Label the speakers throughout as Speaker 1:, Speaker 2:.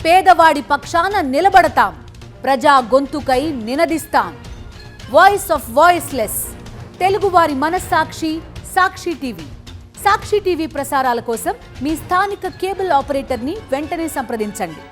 Speaker 1: పేదవాడి పక్షాన నిలబడతాం, ప్రజా గొంతుకై నినదిస్తాం. వాయిస్ ఆఫ్ వాయిస్లెస్, తెలుగువారి మనస్సాక్షి సాక్షి టీవీ. సాక్షి టీవీ ప్రసారాల కోసం మీ స్థానిక కేబుల్ ఆపరేటర్ని వెంటనే సంప్రదించండి.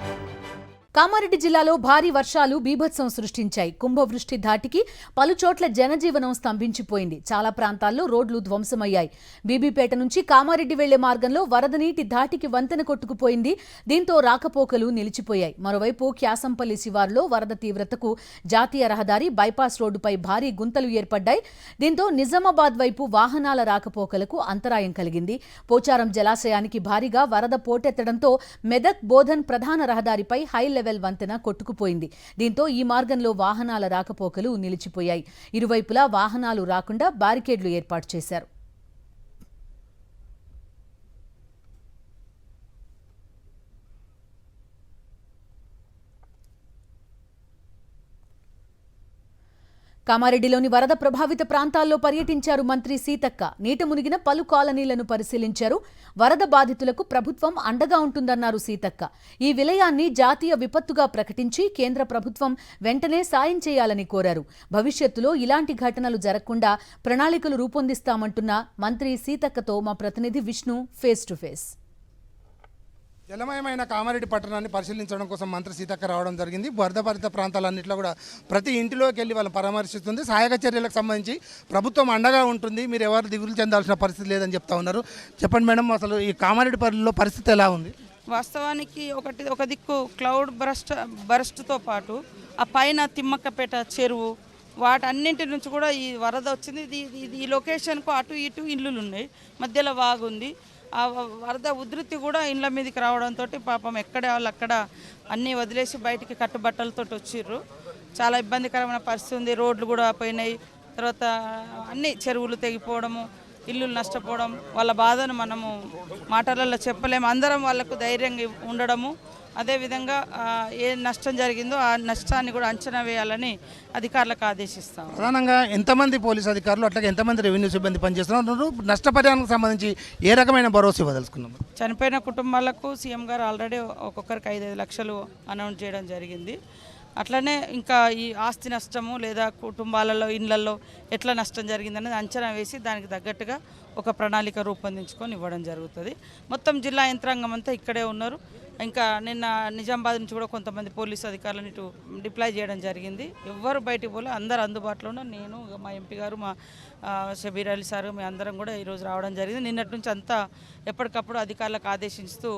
Speaker 1: కామారెడ్డి జిల్లాలో భారీ వర్షాలు బీభత్సం సృష్టించాయి. కుంభవృష్టి ధాటికి పలుచోట్ల జనజీవనం స్తంభించిపోయింది. చాలా ప్రాంతాల్లో రోడ్లు ధ్వంసమయ్యాయి. బీబీపేట నుంచి కామారెడ్డి వెళ్లే మార్గంలో వరద నీటి ధాటికి వంతెన కొట్టుకుపోయింది. దీంతో రాకపోకలు నిలిచిపోయాయి. మరోవైపు క్యాసంపల్లి శివారులో వరద తీవ్రతకు జాతీయ రహదారి బైపాస్ రోడ్డుపై భారీ గుంతలు ఏర్పడ్డాయి. దీంతో నిజామాబాద్ వైపు వాహనాల రాకపోకలకు అంతరాయం కలిగింది. పోచారం జలాశయానికి భారీగా వరద పోటెత్తడంతో మెదక్ బోధన్ ప్రధాన రహదారిపై హై లెవెల్ వంతెన కొట్టుకుపోయింది. దీంతో ఈ మార్గంలో వాహనాల రాకపోకలు నిలిచిపోయాయి. ఇరువైపులా వాహనాలు రాకుండా బారికేడ్లు ఏర్పాటు చేశారు. కామారెడ్డిలోని వరద ప్రభావిత ప్రాంతాల్లో పర్యటించారు మంత్రి సీతక్క. నీట మునిగిన పలు కాలనీలను పరిశీలించారు. వరద బాధితులకు ప్రభుత్వం అండగా ఉంటుందన్నారు సీతక్క. ఈ విలయాన్ని జాతీయ విపత్తుగా ప్రకటించి కేంద్ర ప్రభుత్వం వెంటనే సాయం చేయాలని కోరారు. భవిష్యత్తులో ఇలాంటి ఘటనలు జరగకుండా ప్రణాళికలు రూపొందిస్తామంటున్న మంత్రి సీతక్కతో మా ప్రతినిధి విష్ణు ఫేస్ టు ఫేస్.
Speaker 2: జలమయమైన కామారెడ్డి పట్టణాన్ని పరిశీలించడం కోసం మంత్రి సీతక్క రావడం జరిగింది. వరద బాధిత ప్రాంతాలన్నింటిలో కూడా ప్రతి ఇంటిలోకి వెళ్ళి వాళ్ళని పరామర్శిస్తుంది. సహాయక చర్యలకు సంబంధించి ప్రభుత్వం అండగా ఉంటుంది, మీరు ఎవరు దిగులు చెందాల్సిన పరిస్థితి లేదని చెప్తా ఉన్నారు. చెప్పండి మేడం, అసలు ఈ కామారెడ్డి పల్లెలో పరిస్థితి ఎలా ఉంది?
Speaker 3: వాస్తవానికి ఒక దిక్కు క్లౌడ్ బరస్ట్తో పాటు ఆ పైన తిమ్మక్కపేట చెరువు వాటన్నింటి నుంచి కూడా ఈ వరద వచ్చింది. ఈ లొకేషన్కు అటు ఇటు ఇల్లులు ఉన్నాయి, మధ్యలో వాగుంది. ఆ వరద ఉధృతి కూడా ఇండ్ల మీదకి రావడంతో పాపం ఎక్కడ వాళ్ళు అక్కడ అన్నీ వదిలేసి బయటికి కట్టుబట్టలతో వచ్చిర్రు. చాలా ఇబ్బందికరమైన పరిస్థితి ఉంది. రోడ్లు కూడా పోయినాయి. తర్వాత అన్ని చెరువులు తెగిపోవడము, ఇల్లులు నష్టపోవడం, వాళ్ళ బాధను మనము మాటలలో చెప్పలేము. అందరం వాళ్ళకు ధైర్యంగా ఉండడము, అదేవిధంగా ఏ నష్టం జరిగిందో ఆ నష్టాన్ని కూడా అంచనా వేయాలని అధికారులకు ఆదేశిస్తాం.
Speaker 2: ప్రధానంగా ఎంతమంది పోలీసు అధికారులు అట్లాగే ఎంతమంది రెవెన్యూ సిబ్బంది పనిచేస్తున్నారు? నష్టపరిహారానికి సంబంధించి ఏ రకమైన భరోసా ఇవ్వదలుచుకున్నారు?
Speaker 3: చనిపోయిన కుటుంబాలకు సీఎం గారు ఆల్రెడీ ఒక్కొక్కరికి 5-5 లక్షలు అనౌన్స్ చేయడం జరిగింది. అట్లనే ఇంకా ఈ ఆస్తి నష్టము లేదా కుటుంబాలలో ఇళ్లలో ఎట్లా నష్టం జరిగిందనేది అంచనా వేసి దానికి తగ్గట్టుగా ఒక ప్రణాళిక రూపొందించుకొని ఇవ్వడం జరుగుతుంది. మొత్తం జిల్లా యంత్రాంగం అంతా ఇక్కడే ఉన్నారు. ఇంకా నిన్న నిజామాబాద్ నుంచి కూడా కొంతమంది పోలీసు అధికారులను ఇటు డిప్లాయ్ చేయడం జరిగింది. ఎవ్వరు బయటికి పోలే, అందరు అందుబాటులో ఉన్నారు. నేను, మా ఎంపీ గారు, మా షబీర్ అలీ సార్, మీ అందరం కూడా ఈరోజు రావడం జరిగింది. నిన్నటి నుంచి అంతా ఎప్పటికప్పుడు అధికారులకు ఆదేశిస్తూ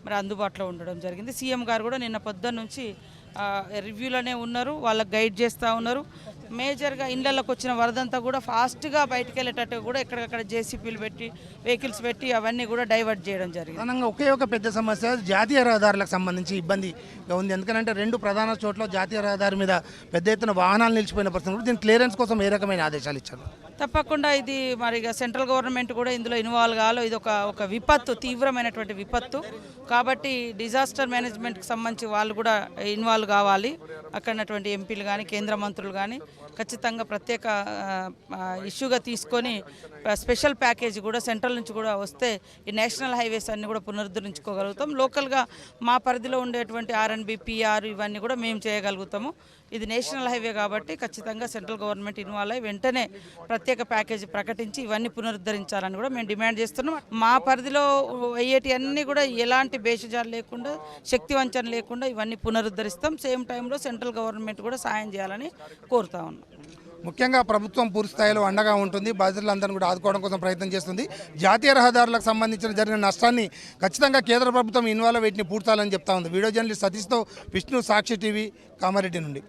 Speaker 3: మరి అందుబాటులో ఉండడం జరిగింది. సీఎం గారు కూడా నిన్న పొద్దున్న నుంచి రివ్యూలోనే ఉన్నారు, వాళ్ళకి గైడ్ చేస్తూ ఉన్నారు. మేజర్గా ఇళ్లలోకి వచ్చిన వరదంతా కూడా ఫాస్ట్గా బయటకు వెళ్ళేటట్టుగా కూడా ఎక్కడికక్కడ జేసీపీలు పెట్టి వెహికల్స్ పెట్టి అవన్నీ కూడా డైవర్ట్ చేయడం జరిగింది.
Speaker 2: ఒకే ఒక పెద్ద సమస్య జాతీయ రహదారులకు సంబంధించి ఇబ్బందిగా ఉంది. ఎందుకంటే 2 ప్రధాన చోట్ల జాతీయ రహదారి మీద పెద్ద ఎత్తున వాహనాలు నిలిచిపోయిన పరిస్థితి. దీని క్లియరెన్స్ కోసం ఏ రకమైన ఆదేశాలు ఇచ్చారు?
Speaker 3: తప్పకుండా ఇది మరి సెంట్రల్ గవర్నమెంట్ కూడా ఇందులో ఇన్వాల్వ్ కావాలి. ఇది ఒక విపత్తు, తీవ్రమైనటువంటి విపత్తు కాబట్టి డిజాస్టర్ మేనేజ్మెంట్కి సంబంధించి వాళ్ళు కూడా ఇన్వాల్వ్ కావాలి. అక్కడటువంటి ఎంపీలు కానీ కేంద్ర మంత్రులు కానీ ఖచ్చితంగా ప్రత్యేక ఇష్యూగా తీసుకొని స్పెషల్ ప్యాకేజ్ కూడా సెంట్రల్ నుంచి కూడా వస్తే ఈ నేషనల్ హైవేస్ అన్నీ కూడా పునరుద్ధరించుకోగలుగుతాం. లోకల్గా మా పరిధిలో ఉండేటువంటి ఆర్ఎన్బి, పిఆర్ ఇవన్నీ కూడా మేము చేయగలుగుతాము. ఇది నేషనల్ హైవే కాబట్టి ఖచ్చితంగా సెంట్రల్ గవర్నమెంట్ ఇన్వాల్వ్ అయ్యి వెంటనే ప్రత్యేక ప్యాకేజీ ప్రకటించి ఇవన్నీ పునరుద్ధరించాలని కూడా మేము డిమాండ్ చేస్తున్నాం. మా పరిధిలో అయ్యేటి అన్నీ కూడా ఎలాంటి బేషజాలు లేకుండా, శక్తి వంచన లేకుండా ఇవన్నీ పునరుద్ధరిస్తాం. సేమ్ టైంలో సెంట్రల్ గవర్నమెంట్ కూడా సాయం చేయాలని కోరుతా ఉన్నాం.
Speaker 2: ముఖ్యంగా ప్రభుత్వం పూర్తి స్థాయిలో అండగా ఉంటుంది, బాధితులందరినీ కూడా ఆదుకోవడం కోసం ప్రయత్నం చేస్తుంది. జాతీయ రహదారులకు సంబంధించిన జరిగిన నష్టాన్ని ఖచ్చితంగా కేంద్ర ప్రభుత్వం ఇన్వాల్వ్ వీటిని పూర్తాలని చెప్తా ఉంది. వీడియో జర్నలిస్ట్ సతీష్తో విష్ణు, సాక్షి టీవీ, కామారెడ్డి నుండి.